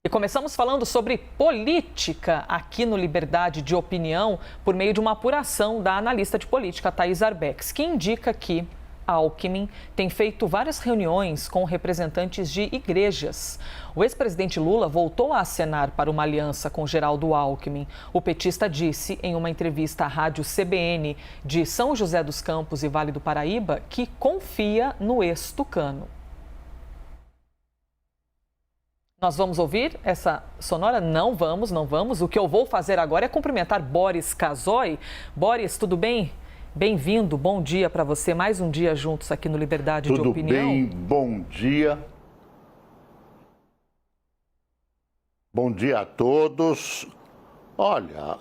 E começamos falando sobre política aqui no Liberdade de Opinião, por meio de uma apuração da analista de política Thaís Arbex, que indica que Alckmin tem feito várias reuniões com representantes de igrejas. O ex-presidente Lula voltou a acenar para uma aliança com Geraldo Alckmin. O petista disse em uma entrevista à rádio CBN de São José dos Campos e Vale do Paraíba que confia no ex-tucano. Nós vamos ouvir essa sonora? Não vamos. O que eu vou fazer agora é cumprimentar Boris Casoy. Boris, tudo bem? Bem-vindo, bom dia para você. Mais um dia juntos aqui no Liberdade de Opinião. Tudo bem, bom dia. Bom dia a todos. Olha,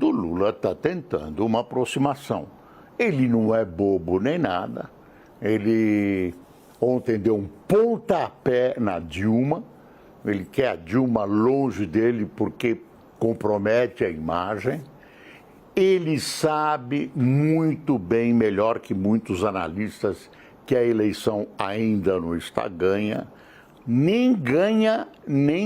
o Lula está tentando uma aproximação. Ele não é bobo nem nada. Ele ontem deu um pontapé na Dilma. Ele quer a Dilma longe dele porque compromete a imagem. Ele sabe muito bem, melhor que muitos analistas, que a eleição ainda não está ganha, nem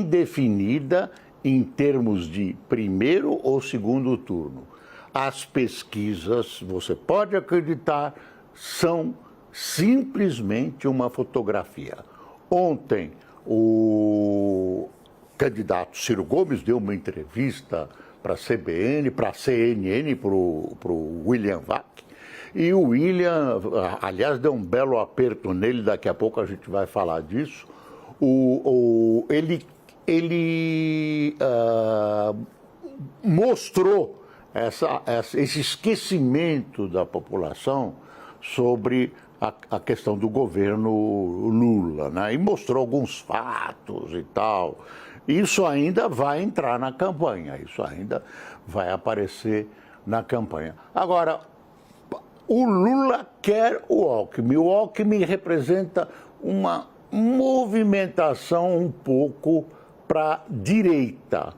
definida em termos de primeiro ou segundo turno. As pesquisas, você pode acreditar, são simplesmente uma fotografia. Ontem, o candidato Ciro Gomes deu uma entrevista para a CBN, para a CNN, para o William Vac. E o William, aliás, deu um belo aperto nele, daqui a pouco a gente vai falar disso. Ele mostrou esse esquecimento da população sobre a questão do governo Lula, né? E mostrou alguns fatos e tal. Isso ainda vai entrar na campanha, isso ainda vai aparecer na campanha. Agora, o Lula quer o Alckmin. O Alckmin representa uma movimentação um pouco para a direita.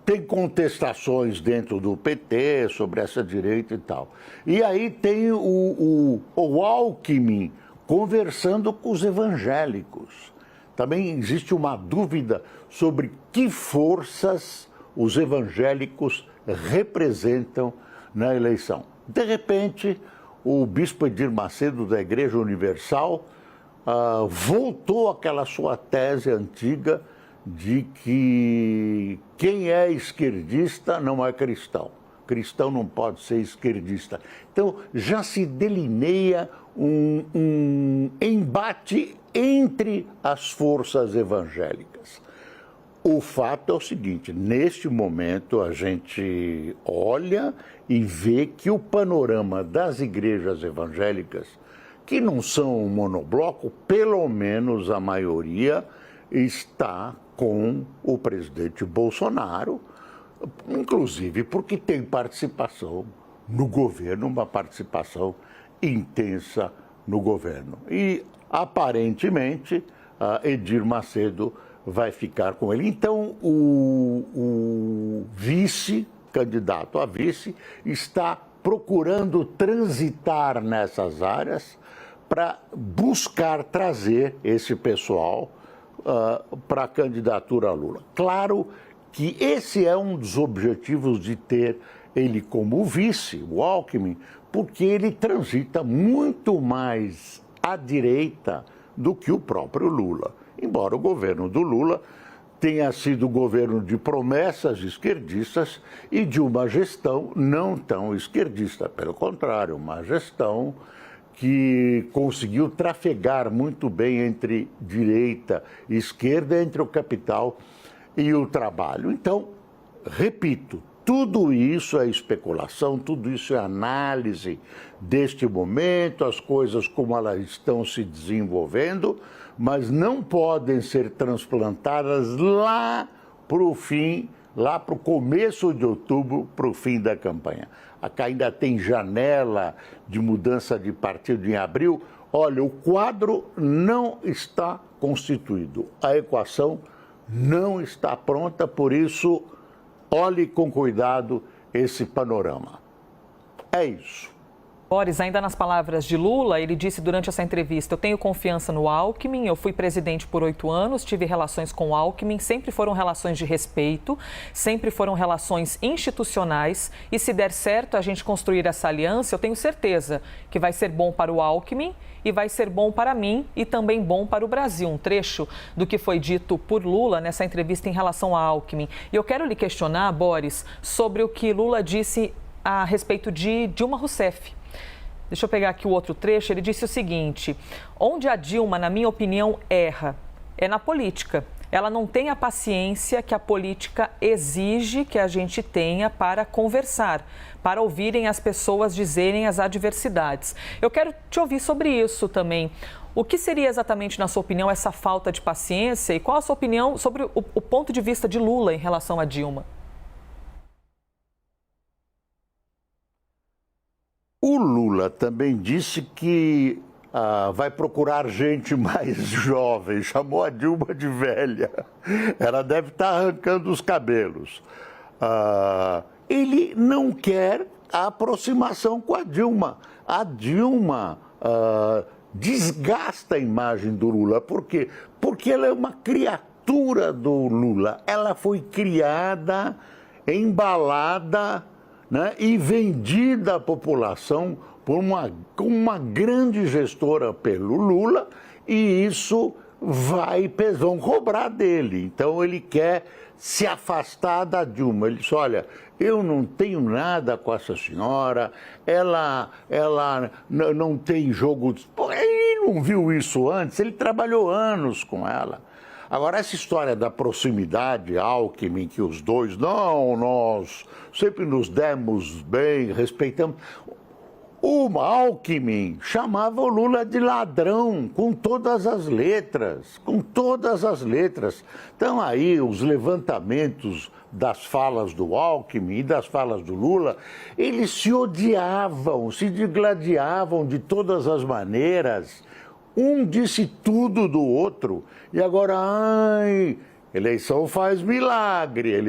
Tem contestações dentro do PT sobre essa direita e tal. E aí tem o Alckmin conversando com os evangélicos. Também existe uma dúvida sobre que forças os evangélicos representam na eleição. De repente, o bispo Edir Macedo, da Igreja Universal, voltou àquela sua tese antiga de que quem é esquerdista não é cristão. Cristão não pode ser esquerdista. Então, já se delineia um embate entre as forças evangélicas. O fato é o seguinte, neste momento a gente olha e vê que o panorama das igrejas evangélicas, que não são um monobloco, pelo menos a maioria, está com o presidente Bolsonaro, inclusive porque tem participação no governo, uma participação intensa no governo. E, aparentemente, Edir Macedo vai ficar com ele. Então, o vice-candidato a vice está procurando transitar nessas áreas para buscar trazer esse pessoal para a candidatura a Lula. Claro que esse é um dos objetivos de ter ele como vice, o Alckmin, porque ele transita muito mais à direita do que o próprio Lula. Embora o governo do Lula tenha sido governo de promessas esquerdistas e de uma gestão não tão esquerdista. Pelo contrário, uma gestão que conseguiu trafegar muito bem entre direita e esquerda, entre o capital e o trabalho. Então, repito, tudo isso é especulação, tudo isso é análise deste momento, as coisas como elas estão se desenvolvendo, mas não podem ser transplantadas lá para o fim, lá para o começo de outubro, para o fim da campanha. Aqui ainda tem janela de mudança de partido em abril. Olha, o quadro não está constituído, a equação não está pronta, por isso, olhe com cuidado esse panorama. É isso. Boris, ainda nas palavras de Lula, ele disse durante essa entrevista: eu tenho confiança no Alckmin, eu fui presidente por 8 anos, tive relações com o Alckmin, sempre foram relações de respeito, sempre foram relações institucionais e se der certo a gente construir essa aliança, eu tenho certeza que vai ser bom para o Alckmin e vai ser bom para mim e também bom para o Brasil. Um trecho do que foi dito por Lula nessa entrevista em relação a Alckmin. E eu quero lhe questionar, Boris, sobre o que Lula disse a respeito de Dilma Rousseff. Deixa eu pegar aqui o outro trecho. Ele disse o seguinte: onde a Dilma, na minha opinião, erra é na política. Ela não tem a paciência que a política exige que a gente tenha para conversar, para ouvirem as pessoas dizerem as adversidades. Eu quero te ouvir sobre isso também. O que seria exatamente, na sua opinião, essa falta de paciência e qual a sua opinião sobre o ponto de vista de Lula em relação a Dilma? O Lula também disse que vai procurar gente mais jovem, chamou a Dilma de velha. Ela deve estar arrancando os cabelos. Ele não quer a aproximação com a Dilma. A Dilma desgasta a imagem do Lula. Por quê? Porque ela é uma criatura do Lula. Ela foi criada, embalada, né, e vendida à população por uma grande gestora pelo Lula, e isso vão cobrar dele. Então ele quer se afastar da Dilma. Ele disse: olha, eu não tenho nada com essa senhora, ela não tem jogo... Ele não viu isso antes, ele trabalhou anos com ela. Agora, essa história da proximidade, Alckmin, que os dois, não, nós sempre nos demos bem, respeitamos. O Alckmin chamava o Lula de ladrão, com todas as letras, com todas as letras. Então aí os levantamentos das falas do Alckmin e das falas do Lula, eles se odiavam, se digladiavam de todas as maneiras. Um disse tudo do outro e agora, eleição faz milagre,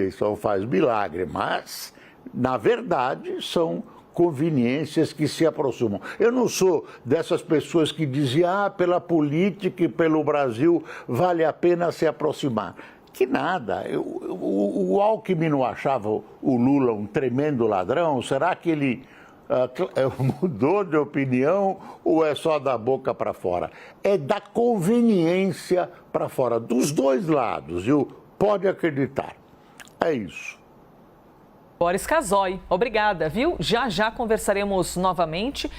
mas, na verdade, são conveniências que se aproximam. Eu não sou dessas pessoas que dizem, pela política e pelo Brasil vale a pena se aproximar. Que nada, o Alckmin não achava o Lula um tremendo ladrão? Será que ele mudou de opinião ou é só da boca para fora? É da conveniência para fora, dos dois lados, viu? Pode acreditar. É isso. Boris Casoy, obrigada, viu? Já conversaremos novamente.